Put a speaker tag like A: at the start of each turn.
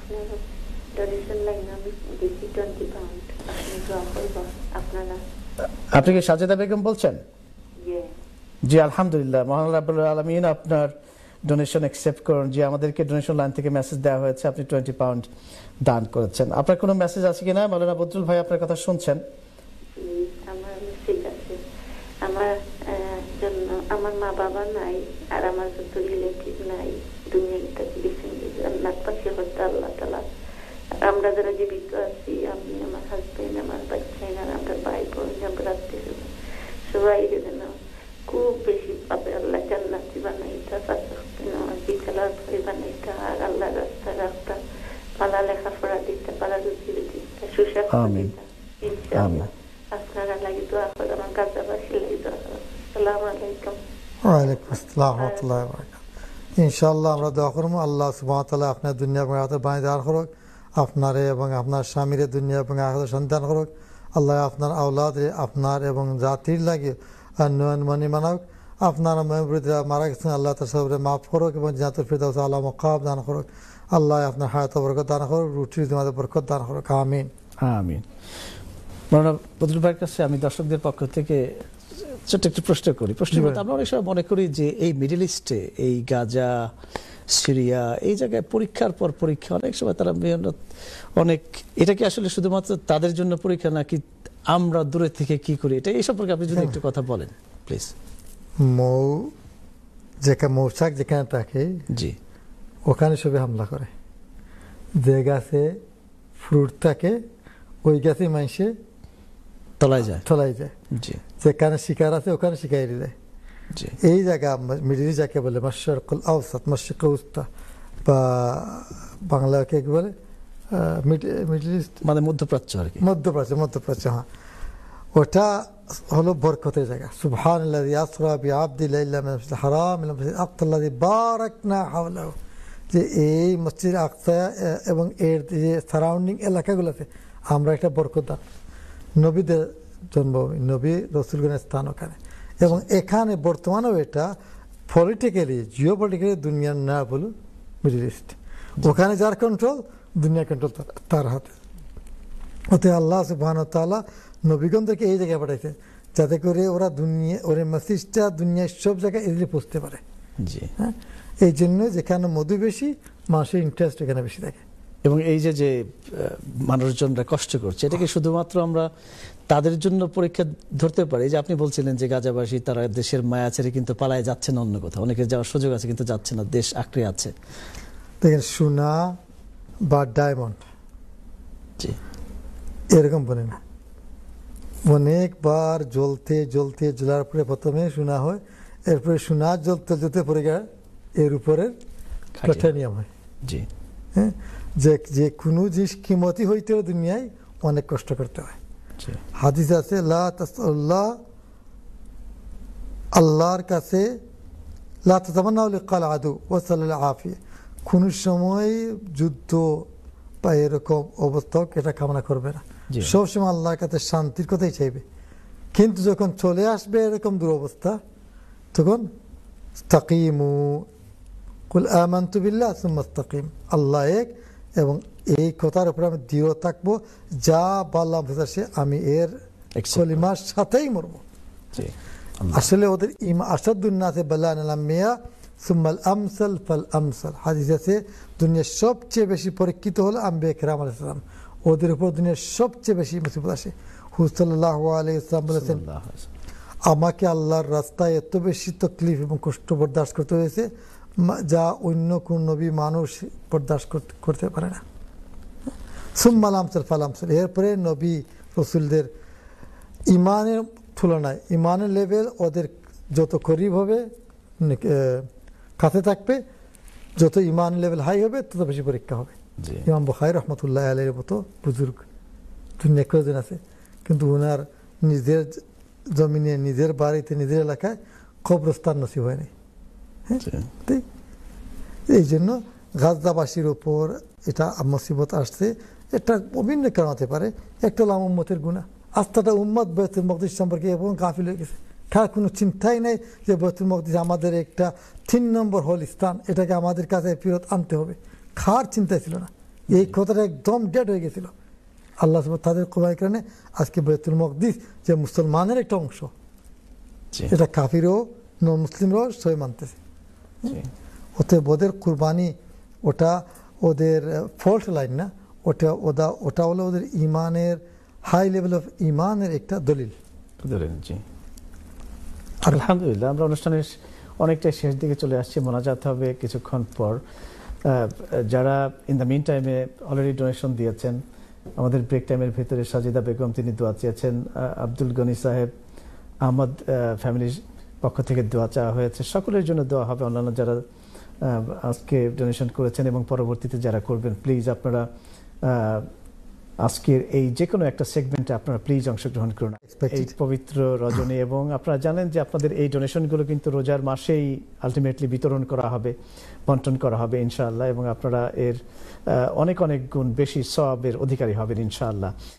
A: আপনার donation line আমি দিচ্ছি 20 পাউন্ড। আপনি দোয়া করবেন আপনারা।
B: আপনি কি সাজেদা বেগম বলছেন?
A: Yeah.
B: জি আলহামদুলিল্লাহ, মহান রাব্বুল আলামিন আপনার ডোনেশন অ্যাকসেপ্ট করুন। যে আমাদেরকে ডোনেশন লাইন থেকে মেসেজ দেওয়া হয়েছে, আপনি 20 পাউন্ড দান করেছেন। আপনার কোনো মেসেজ আছে কিনা? মাওলানা বদরুল ভাই আপনার কথা শুনছেন।
A: আমার মেসেজ আছে। আমার জন্য আমার মা বাবা নাই, আর আমার যত রিলেটিভ নাই, দুনিয়াতে জান্নাত পাশে হতে আল্লাহ তাআলা। আমরা যারা জীবিত আছি, আমি, আমার হাজবেন্ড, আমার বাচ্চারা, আমরা ভাই বোন, আমরা আত্মীয় সবাই যেন খুব বেশি পাবে আল্লাহ জান্নাতি বানাইতা, বিকালার পরে বানাইতা, আর আল্লাহ রাস্তা রাস্তা পালা লেখাপড়া দিতে, পালা রুচি দিতে, সুস্বাস্থ্য দিতে। ইনশাআল্লাহ আপনারা লাগি দোয়া করো, আমার গাজাবাসী লাগি দোয়া করো। আসসালামু আলাইকুম।
C: ওয়ালাইকুম আসসালাম ওয়া রাহমাতুল্লাহি ওয়া বারাকাতুহু। ইনশাআল্লাহ আমরা দোয়া করব আল্লাহ সুবহানাহু ওয়া তাআলা আপনার দুনিয়া এবং আখিরাতে বাঁচিয়ে রাখুক, আপনারে এবং আপনার স্বামীর দুনিয়া এবং আখিরাতে সন্তান করুক। আল্লাহ আপনার আওলাদে আপনার এবং জাতির লাগে নয়ন মনি মানক। আপনার মেহবুবরা মারা গেছেন, আল্লাহ তার সবরে মাফ করুক এবং জান্নাতুল ফিরদাউস আলা মাকাম দান করুক। আল্লাহ আপনার হায়াত বরকত দান করুক, রুটির তোমাদের বরকত দান করুক। আমিন
B: আমিন। মাওলানা বদরুল ভাইয়ের কাছে আমি দর্শকদের পক্ষ থেকে ছোট্ট একটু প্রশ্ন করি। প্রশ্ন বলতে আমরা অনেক সময় মনে করি যে এই মিডল ইস্টে, এই গাজা, সিরিয়া, এই জায়গায় পরীক্ষার পর পরীক্ষা, অনেক সময় তারা মেহনত অনেক, এটা কি আসলে শুধুমাত্র তাদের জন্য পরীক্ষা নাকি আমরা দূরে থেকে কি করি, এটা এই সম্পর্কে আপনি যদি একটু কথা বলেন প্লিজ।
C: মৌচাক যেখানে থাকে,
B: জি,
C: ওখানে সবে হামলা করে। যে গাছে ফ্রুট থাকে ওই গাছে মানুষে
B: তলায় যায়। জি,
C: যেখানে শিকার আছে ওখানে শিকারি যায়।
B: জি,
C: এই জায়গা মিডল ইস্ট যাকে বলে মাশরিকুল আওসাত, মাশরিক উস্তা, বা বাংলাকে কি বলে মিডল ইস্ট,
B: মানে মধ্যপ্রাচ্য আর কি।
C: মধ্যপ্রাচ্য হ্যাঁ। ওটা হলো বরকতের জায়গা। সুবহানাল্লাযী আসরা বিআবদিহি লাইলাম মিনাল হারাম ইলাল মাসজিদিল আকসাল্লাযী বারাকনা হাওলাহু, যে এই মসজিদ আকসা এবং এর যে সারাউন্ডিং এলাকাগুলোতে আমরা একটা বরকত দান। নবীদের জন্মভূমি, নবী রাসূলগণের স্থান ওখানে, এবং এখানে বর্তমানেও এটা পলিটিক্যালি, জিওপলিটিক্যালি দুনিয়ার না বলুন মিডল ইস্ট, ওখানে যার কন্ট্রোল, দুনিয়ার কন্ট্রোল তার হাতে। ওতে আল্লাহ সুবহানাহু ওয়া তাআলা নবীগণদেরকে এই জায়গায় পাঠাইছে যাতে করে ওরা ওরা মেসেজটা দুনিয়ার সব জায়গায় ইজিলি পৌঁছতে পারে। হ্যাঁ, এই জন্য যেখানে মধু বেশি, মানুষের ইন্টারেস্ট এখানে বেশি থাকে।
B: এবং এই যে মানুষজনরা কষ্ট করছে, এটাকে শুধুমাত্র আমরা তাদের জন্য পরীক্ষা ধরতে পারি। যে আপনি বলছিলেন যে গাজাবাসী তারা দেশের মায়া ছেড়ে কিন্তু পালায় যাচ্ছে না, অন্য কোথাও অনেকের যাওয়ার সুযোগ আছে কিন্তু যাচ্ছে না, দেশ আঁকড়ে আছে।
C: দেখেন সোনা বা ডায়মন্ড
B: জি
C: এরকম বলে না, অনেকবার জ্বলার পরে প্রথমে সোনা হয়, এরপরে সোনা জ্বলতে পড়ে গেলে এর উপরের প্লাটিনাম হয়। জি হ্যাঁ, যে কোনো জিনিস কিমতি হইতে দুনিয়ায় অনেক কষ্ট করতে হয়। হাদিস আছে লা তাসাল্লাহ, আল্লাহর কাছে লা তাতামান্নাউ লিকাল আদু ওয়াসাল্লাল আফিয়া, কোন সময় যুদ্ধ বা এরকম অবস্থা এটা কামনা করবে না, সবসময় আল্লাহর কাছে শান্তির কথাই চাইবে। কিন্তু যখন চলে আসবে এরকম দুরবস্থা, তখন ইস্তাকিমু কুল আমানতু বিল্লাহ সুম্মা ইস্তাকিম, আল্লাহ এক, এবং এই কথার উপরে আমি দৃঢ় থাকবো, যা বললাম আমি এর কলিমার সাথেই মরবো। আসলে ওদের আসাদুন নাসি বালান আল আম্বিয়া সুম্মাল আমসাল ফাল আমসাল, হাদিস আছে দুনিয়ার সবচেয়ে বেশি পরীক্ষিত হলো আম্বিয়া কিরাম আলাইহিস সালাম, ওদের উপর দুনিয়ার সবচেয়ে বেশি মুসিবত আসে। হুজুর সাল্লাল্লাহু আলাইহি ওয়াসাল্লাম বলেছেন, আমাকে আল্লাহর রাস্তায় এত বেশি তকলিফ এবং কষ্ট বরদাস্ত করতে হয়েছে যা অন্য কোন নবী মানুষ বরদাস্ত করতে পারে না। সুম্মাল আমসাল ফাল আমসাল, এরপরে নবী রসুলদের ইমানের তুলনায় ইমানের লেভেল ওদের যত করিব হবে, কাছে থাকবে, যত ইমান লেভেল হাই হবে তত বেশি পরীক্ষা হবে। ইমাম বুখারী রহমতুল্লাহ আলাইহির মতো বুজুর্গ দুনিয়া কয়েকজন আছে, কিন্তু ওনার নিজের জমিনে, নিজের বাড়িতে, নিজের এলাকায় কবরস্থান নসিব হয়নি। হ্যাঁ, এই জন্য গাজাবাসীর উপর এটা মুসিবত আসছে। এটা বিভিন্ন কারণ হতে পারে। একটা হলো উম্মতের গুনাহ, আস্থাটা উম্মত বাইতুল মাকদিস সম্পর্কে এবং গাফিল হয়ে গেছে। কার কোনো চিন্তাই নেই যে বাইতুল মাকদিস আমাদের একটা 3 নম্বর হল স্থান, এটাকে আমাদের কাছে ফেরত আনতে হবে, খার চিন্তা ছিল না। এই কথাটা একদম ডেড হয়ে গেছিল। আল্লাহ তাদের কোরবানির কারণে আজকে বাইতুল মকদিস যে মুসলমানের একটা অংশ, এটা কাফিরও নন মুসলিমরাও সবাই মানতেছে। অতএব ওদের কুরবানি ওটা ওদের ফল্ট লাইন না, ওটা হলো ওদের ইমানের হাই লেভেল অফ ইমানের একটা দলিল।
B: আলহামদুলিল্লাহ, আমরা অনুষ্ঠানের অনেকটাই শেষ দিকে চলে আসছি, মোনাজাত হবে কিছুক্ষণ পর। যারা ইন দ্য মিন টাইমে অলরেডি ডোনেশন দিয়েছেন, আমাদের ব্রেক টাইমের ভিতরে সাজিদা বেগম তিনি দোয়া চেয়েছেন, আব্দুল গনি সাহেব, আহমদ ফ্যামিলির পক্ষ থেকে দোয়া চাওয়া হয়েছে, সকলের জন্য দোয়া হবে। অন্যান্য যারা আজকে ডোনেশন করেছেন এবং পরবর্তীতে যারা করবেন, প্লিজ আপনারা আজকের এই যে কোনো একটা সেগমেন্টে আপনারা প্লিজ অংশগ্রহণ করুন এই পবিত্র রজনী। এবং আপনারা জানেন যে আপনাদের এই ডোনেশনগুলো কিন্তু রোজার মাসেই আলটিমেটলি বিতরণ করা হবে, বন্টন করা হবে ইনশাআল্লাহ, এবং আপনারা এর অনেক অনেক গুণ বেশি সওয়াবের অধিকারী হবেন ইনশাআল্লাহ।